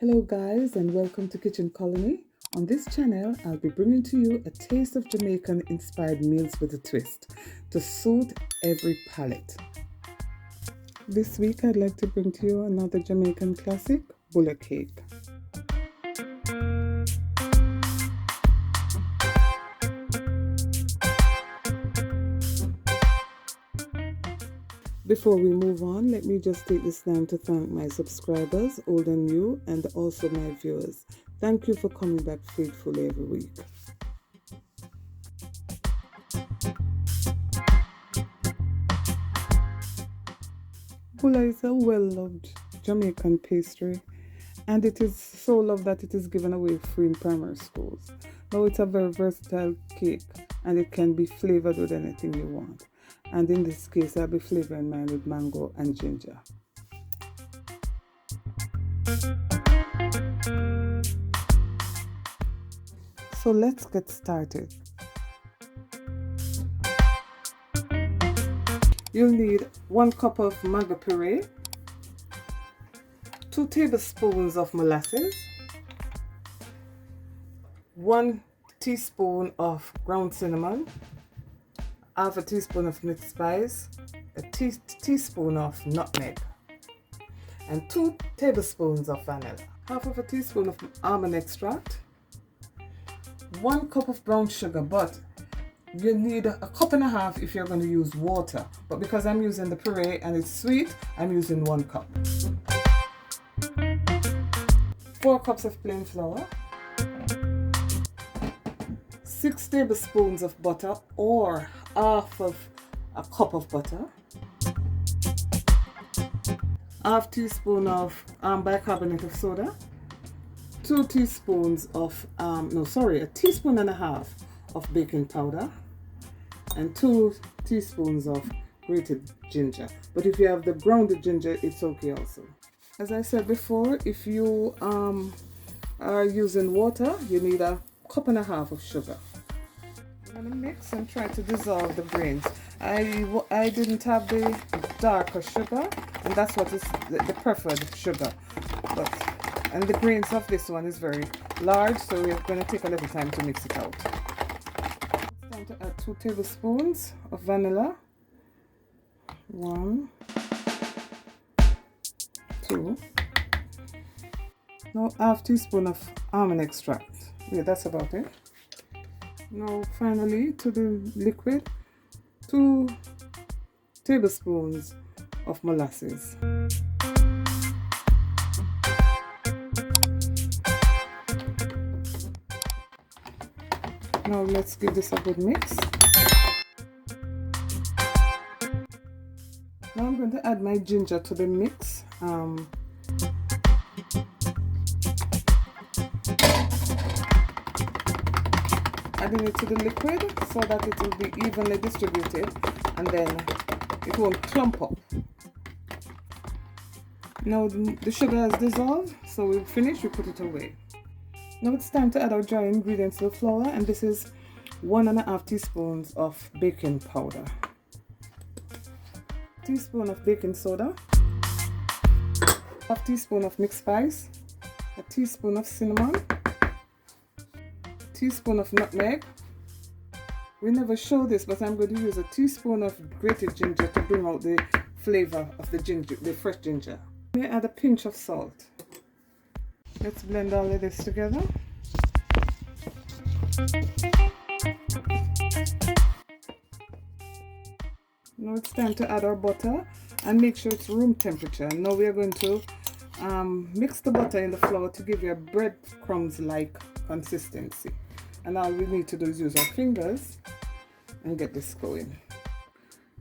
Hello guys and welcome to Kitchen Kolony. On this channel, I'll be bringing to you a taste of Jamaican inspired meals with a twist to suit every palate. This week I'd like to bring to you another Jamaican classic, Bulla cake. Before we move on, let me just take this time to thank my subscribers, old and new, and also my viewers. Thank you for coming back faithfully every week. Bulla is a well-loved Jamaican pastry, and it is so loved that it is given away free in primary schools. Now it's a very versatile cake, and it can be flavored with anything you want. And in this case, I'll be flavoring mine with mango and ginger. So let's get started. You'll need 1 cup of mango puree, 2 tablespoons of molasses, 1 teaspoon of ground cinnamon, half a teaspoon of mixed spice, a teaspoon of nutmeg, and 2 tablespoons of vanilla, half of a teaspoon of almond extract, 1 cup of brown sugar, but you need a cup and a half if you're going to use water. But because I'm using the puree and it's sweet, I'm using 1 cup. 4 cups of plain flour, 6 tablespoons of butter or half of a cup of butter, half teaspoon of bicarbonate of soda, 2 teaspoons of a teaspoon and a half of baking powder, and 2 teaspoons of grated ginger. But if you have the grounded ginger, it's okay also. As I said before, if you are using water, you need a cup and a half of sugar. I'm going to mix and try to dissolve the grains. I didn't have the darker sugar, and that's what is the preferred sugar. And the grains of this one is very large, so we're going to take a little time to mix it out. It's time to add 2 tablespoons of vanilla. 1, 2. Now half teaspoon of almond extract. Yeah, that's about it. Now finally, to the liquid, 2 tablespoons of molasses. Now let's give this a good mix. Now I'm going to add my ginger to the mix. Adding it to the liquid so that it will be evenly distributed and then it won't clump up. Now the sugar has dissolved, so we've finished, we put it away. Now it's time to add our dry ingredients to the flour, and this is 1.5 teaspoons of baking powder, teaspoon of baking soda, half teaspoon of mixed spice, a teaspoon of cinnamon, teaspoon of nutmeg. We never show this, but I'm going to use a teaspoon of grated ginger to bring out the flavor of the ginger, the fresh ginger. May add a pinch of salt. Let's blend all of this together. Now it's time to add our butter and make sure it's room temperature. Now we are going to mix the butter in the flour to give you a breadcrumbs-like consistency. And all we need to do is use our fingers and get this going.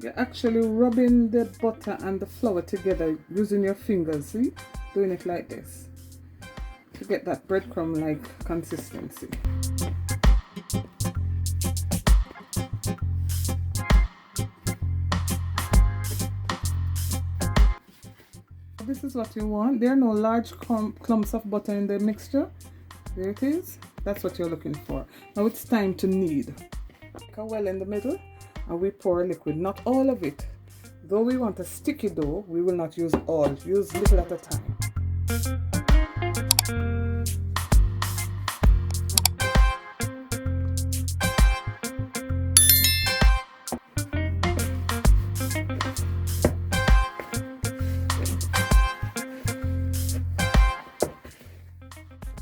You're actually rubbing the butter and the flour together using your fingers, see? Doing it like this to get that breadcrumb-like consistency. This is what you want. There are no large clumps of butter in the mixture. There it is. That's what you're looking for. Now it's time to knead. Make a well in the middle and we pour liquid, not all of it. Though we want a sticky dough, we will not use all. Use little at a time.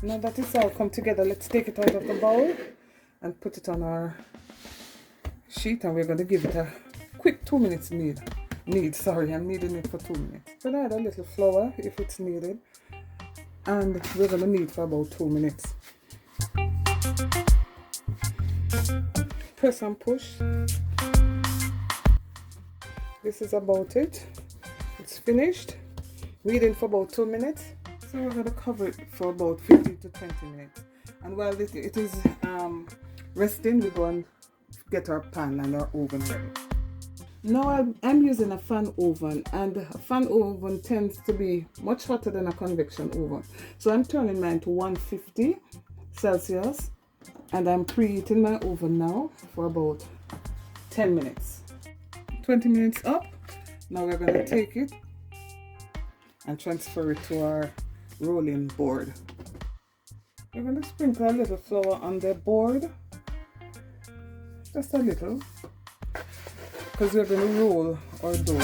Now that it's all come together, let's take it out of the bowl and put it on our sheet, and we're going to give it a quick 2 minutes sorry, I'm kneading it for 2 minutes. So I add a little flour if it's needed, and we're going to knead for about 2 minutes. Press and push. This is about it. It's finished. Kneading for about 2 minutes. So we're going to cover it for about 15 to 20 minutes. And while it is resting, we go and get our pan and our oven ready. Now I'm using a fan oven, and a fan oven tends to be much hotter than a convection oven. So I'm turning mine to 150 Celsius, and I'm preheating my oven now for about 10 minutes. 20 minutes up. Now we're going to take it and transfer it to our rolling board. We're going to sprinkle a little flour on the board, just a little, because we're going to roll our dough.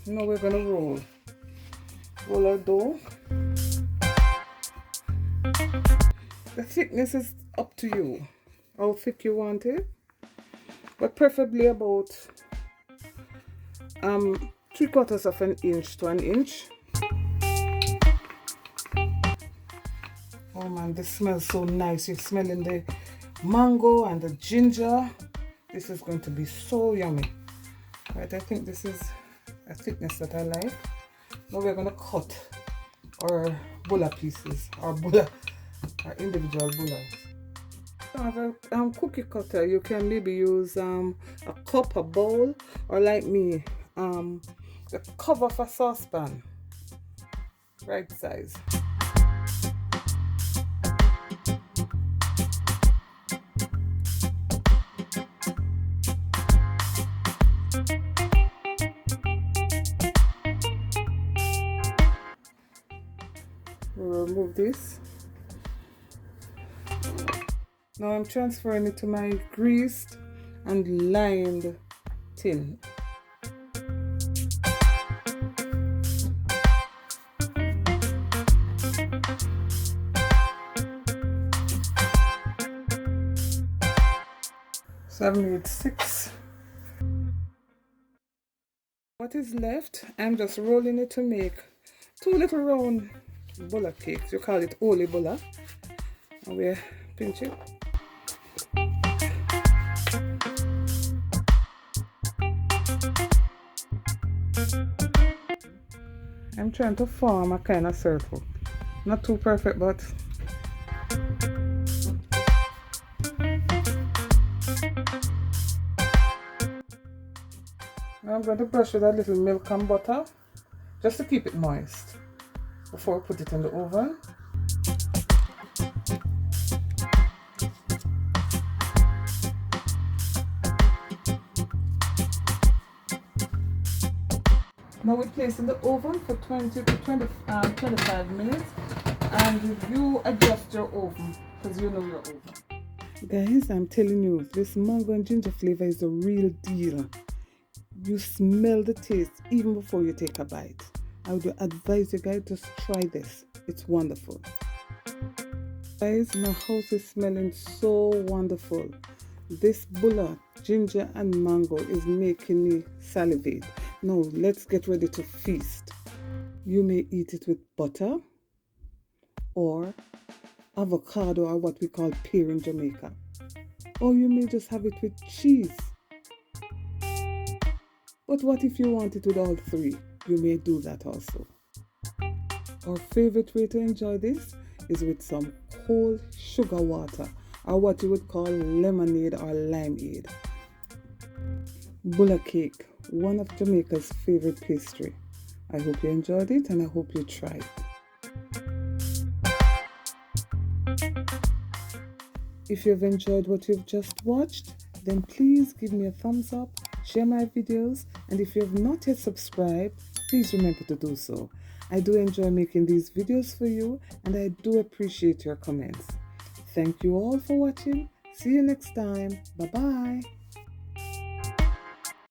Now we're going to roll our dough. The thickness is up to you, how thick you want it, but preferably about 3/4 of an inch to an inch. Oh man, this smells so nice. You're smelling the mango and the ginger. This is going to be so yummy. Right, I think this is a thickness that I like. Now we're going to cut our bulla pieces, our individual bullas. So I have a cookie cutter. You can maybe use a cup, a bowl, or like me, the cover of a saucepan, right size. We'll remove this. Now I'm transferring it to my greased and lined tin. So I've made 6. What is left, I'm just rolling it to make 2 little round bulla cakes. You call it Oli Bulla. And we pinch it. I'm trying to form a kind of circle. Not too perfect, but now I'm going to brush with a little milk and butter just to keep it moist before I put it in the oven. Now we place in the oven for 20 to 25 minutes, and you adjust your oven because you know your oven. Guys, I'm telling you, this mango and ginger flavor is the real deal. You smell the taste even before you take a bite. I would advise you guys just try this. It's wonderful. Guys, my house is smelling so wonderful. This bulla, ginger and mango is making me salivate. Now let's get ready to feast. You may eat it with butter or avocado, or what we call pear in Jamaica. Or you may just have it with cheese. But what if you want it with all 3? You may do that also. Our favorite way to enjoy this is with some cold sugar water, or what you would call lemonade or limeade. Bulla cake, one of Jamaica's favorite pastry. I hope you enjoyed it, and I hope you try it. If you've enjoyed what you've just watched, then please give me a thumbs up, share my videos, and if you have not yet subscribed, please remember to do so. I do enjoy making these videos for you, and I do appreciate your comments. Thank you all for watching. See you next time. Bye-bye.